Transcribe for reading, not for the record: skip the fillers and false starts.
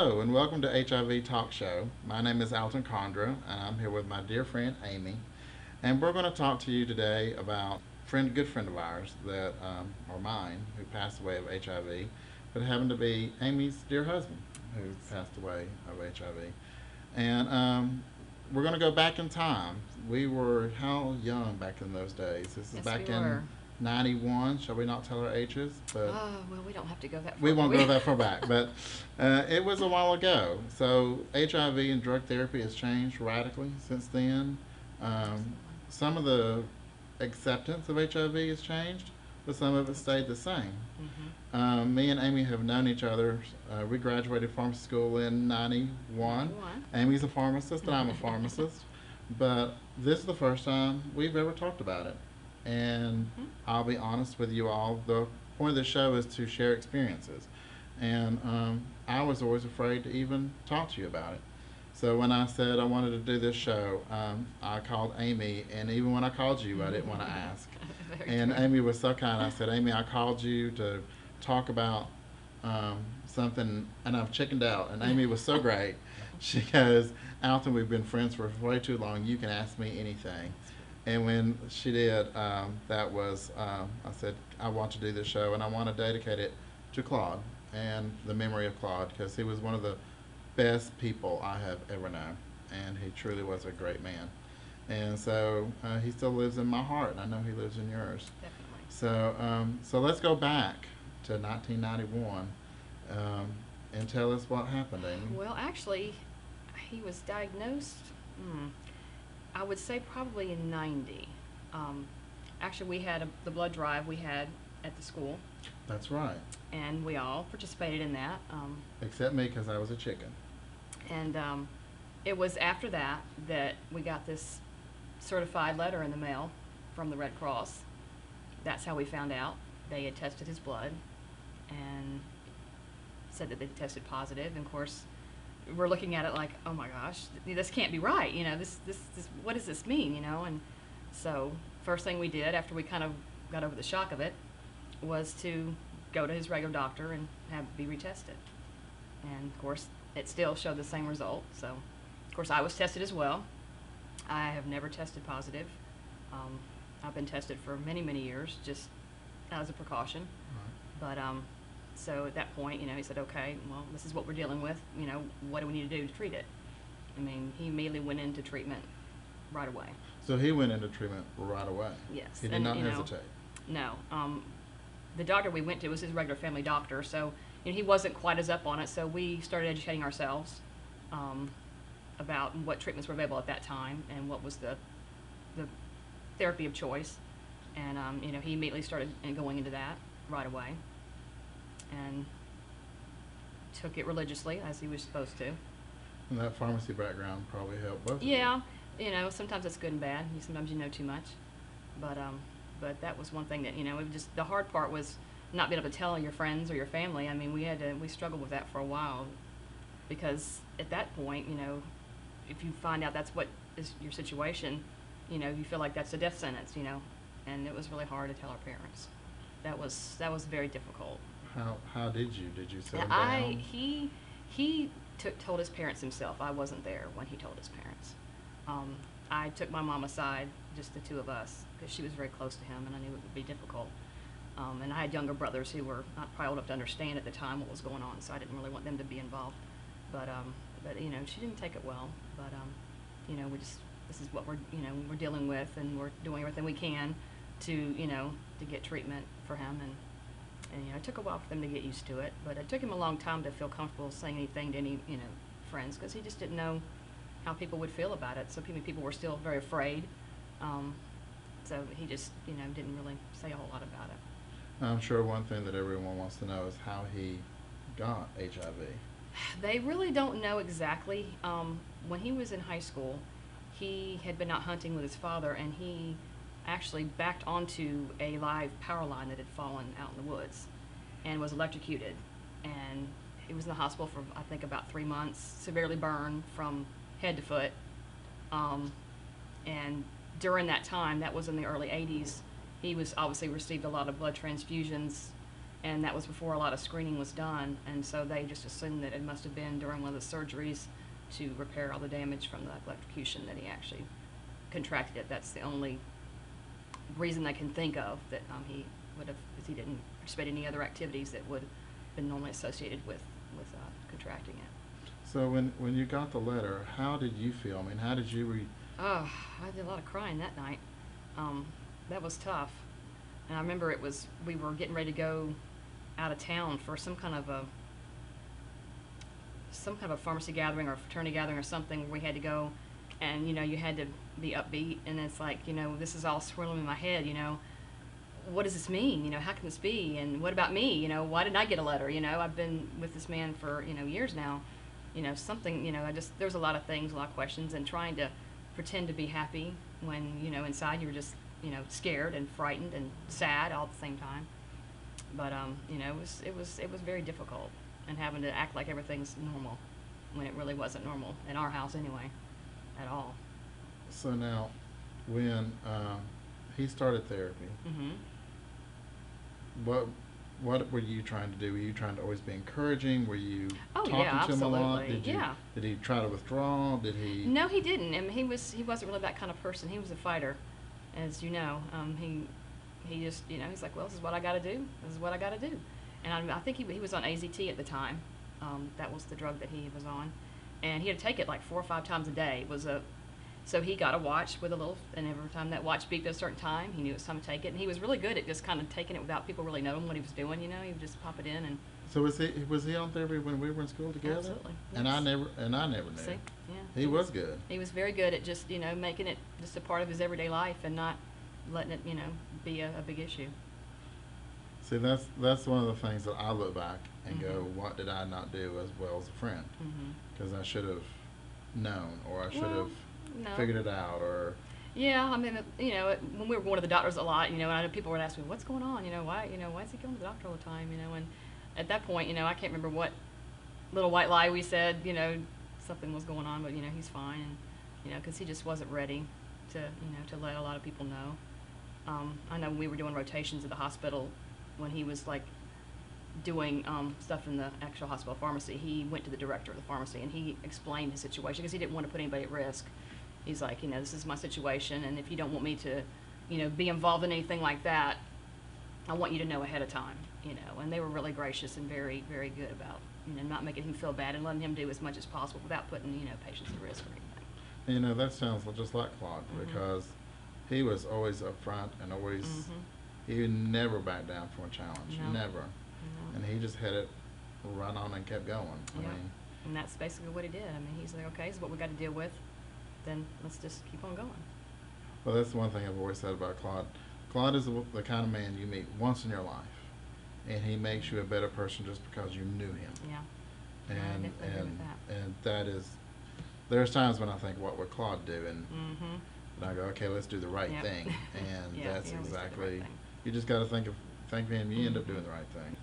Hello and welcome to HIV Talk Show. My name is Alton and I'm here with my dear friend Aimee. And we're going to talk to you today about good friend of ours that or mine who passed away of HIV, but it happened to be Aimee's dear husband who passed away of HIV. And we're going to go back in time. We were how young back in those days? This is Yes, back we in were. 91. Shall we not tell our ages? But Oh, well, we don't have to go that we far, do won't we? go that far back, but it was a while ago. So HIV and drug therapy has changed radically since then. Um, Absolutely. some of the acceptance of HIV has changed, but some of it stayed the same. Mm-hmm. Me and Aimee have known each other. We graduated pharmacy school in 91. 91. Aimee's a pharmacist and I'm a pharmacist. But this is the first time we've ever talked about it. And Mm-hmm. I'll be honest with you all, the point of the show is to share experiences. And I was always afraid to even talk to you about it. So when I said I wanted to do this show, I called Aimee, and even when I called you, I didn't want to ask. Very And true. Aimee was so kind. I said, Aimee, I called you to talk about something, and I've chickened out. And Aimee was so great. She goes, Alton, we've been friends for way too long. You can ask me anything. And when she did, that was, I said, I want to do this show, and I want to dedicate it to Claude and the memory of Claude, because he was one of the best people I have ever known, and he truly was a great man. And so he still lives in my heart, and I know he lives in yours. Definitely. So let's go back to 1991 and tell us what happened, Aimee. Well, actually, he was diagnosed, I would say probably in 90. Um, Actually, we had the blood drive we had at the school, That's right. and we all participated in that. Except me, because I was a chicken. And it was after that that we got this certified letter in the mail from the Red Cross. That's how we found out. They had tested his blood and said that they tested positive. And of course, we're looking at it like, oh my gosh, this can't be right. You know, this, what does this mean? You know, and so first thing we did after we kind of got over the shock of it was to go to his regular doctor and have it be retested. And of course, it still showed the same result. So, of course, I was tested as well. I have never tested positive. Um, I've been tested for many, many years, just as a precaution. But so at that point, you know, he said, okay, well, this is what we're dealing with. You know, what do we need to do to treat it? I mean, he immediately went into treatment right away. So he went into treatment right away. Yes. He did and, not you know, hesitate. No. The doctor we went to was his regular family doctor, so you know, he wasn't quite as up on it. So we started educating ourselves about what treatments were available at that time and what was the therapy of choice. And you know, he immediately started going into that right away, and took it religiously as he was supposed to. And that pharmacy background probably helped both of you. Yeah, you know, sometimes it's good and bad. Sometimes you know too much, but that was one thing that, you know, it just, the hard part was not being able to tell your friends or your family. I mean, we struggled with that for a while, because at that point, you know, if you find out that's what is your situation, you know, you feel like that's a death sentence, you know, and it was really hard to tell our parents. That was very difficult. How did you sit him I down? he told his parents himself. I wasn't there when he told his parents. I took my mom aside, just the two of us, because she was very close to him, and I knew it would be difficult. And I had younger brothers who were not probably old enough to understand at the time what was going on, so I didn't really want them to be involved. But you know, she didn't take it well. But you know, this is what we're dealing with, and we're doing everything we can to, you know, to get treatment for him. And you know, it took a while for them to get used to it, but it took him a long time to feel comfortable saying anything to any, you know, friends, because he just didn't know how people would feel about it. So people were still very afraid. So he just, you know, didn't really say a whole lot about it. I'm sure one thing that everyone wants to know is how he got HIV. They really don't know exactly. When he was in high school, he had been out hunting with his father, and he actually backed onto a live power line that had fallen out in the woods and was electrocuted. And he was in the hospital for, I think, about 3 months, severely burned from head to foot. And during that time, that was in the early 80s, he was obviously received a lot of blood transfusions, and that was before a lot of screening was done, and so they just assumed that it must have been during one of the surgeries to repair all the damage from the electrocution that he actually contracted it. That's the only reason I can think of that he would have, because he didn't participate in any other activities that would have been normally associated with contracting it. So when you got the letter, how did you feel? I mean, how did you Oh, I did a lot of crying that night. That was tough. And I remember we were getting ready to go out of town for some kind of a pharmacy gathering or fraternity gathering or something where we had to go, and you had to be upbeat, and it's like, this is all swirling in my head, what does this mean? How can this be? And what about me? Why didn't I get a letter? I've been with this man for, years now. Something, there's a lot of things, a lot of questions, and trying to pretend to be happy when, inside you were just, scared and frightened and sad all at the same time. But, it was very difficult, and having to act like everything's normal when it really wasn't normal, in our house anyway, at all. So now, when he started therapy, Mm-hmm. what were you trying to do? Were you trying to always be encouraging? Were you Oh, talking yeah, to him a lot? absolutely. Yeah. Did he try to withdraw? Did he? No, he didn't. I mean, he wasn't really that kind of person. He was a fighter, as you know. He just, he's like, well, this is what I got to do. This is what I got to do. And I think he was on AZT at the time. That was the drug that he was on, and he had to take it like 4 or 5 times a day. So he got a watch with a little, and every time that watch beeped at a certain time, he knew it was time to take it. And he was really good at just kind of taking it without people really knowing what he was doing. He would just pop it in and. So was he on therapy when we were in school together? Absolutely. And Yes. I never knew. See, yeah. He was good. He was very good at just, making it just a part of his everyday life and not letting it, be a big issue. See, that's one of the things that I look back and Mm-hmm. go, what did I not do as well as a friend? Mm-hmm. Because I should have known, or I should Well, have no. figured it out, or. Yeah, I mean, when we were going to the doctors a lot, and I know people would ask me, what's going on? Why is he going to the doctor all the time? And at that point, I can't remember what little white lie we said, something was going on, but, he's fine. And, because he just wasn't ready to let a lot of people know. I know when we were doing rotations at the hospital, when he was like doing stuff in the actual hospital pharmacy, he went to the director of the pharmacy and he explained his situation because he didn't want to put anybody at risk. He's like, this is my situation, and if you don't want me to, be involved in anything like that, I want you to know ahead of time, And they were really gracious and very, very good about, not making him feel bad and letting him do as much as possible without putting, patients at risk or anything. And, that sounds just like Claude, Mm-hmm. because he was always upfront and always, Mm-hmm. he would never back down from a challenge, No. never. No. And he just had it run on and kept going. I Yeah. mean, And that's basically what he did. I mean, he's like, okay, this is what we got to deal with. Then let's just keep on going. well, that's one thing I've always said about Claude. Claude is the kind of man you meet once in your life, and he makes you a better person just because you knew him. Yeah. I And definitely agree with that. and that is, there's times when I think, what would Claude do? And Mm-hmm. I go, okay, let's do the right Yep. thing. And Yeah, that's he always did the right exactly, thing. you just got to think of him, you end up Mhm. doing the right thing.